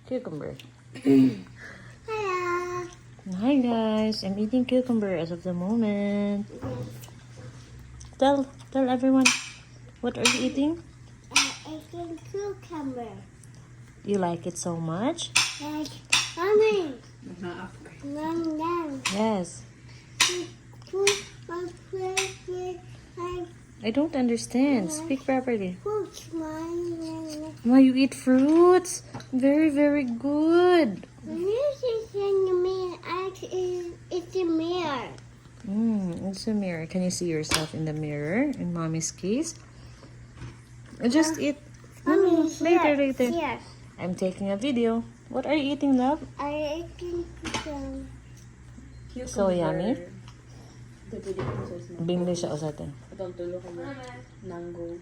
Cucumber. Hello. Hi guys, I'm eating cucumber as of the moment. Tell everyone, what are you eating? Eating cucumber. You like it so much? Like, mommy. Mom, Yes. put my favorite I don't understand. Speak properly. fruit, mom. Why you eat fruits? Very, very good. This is in the mirror. It's a mirror. It's a mirror. Can you see yourself in the mirror in mommy's case? Just eat. Mommy, Later. Here. I'm taking a video. What are you eating, love? I eating some. So yummy. Ito pwede ko sa Bingli siya o sa atin. Itong tulo ka mo. Mango.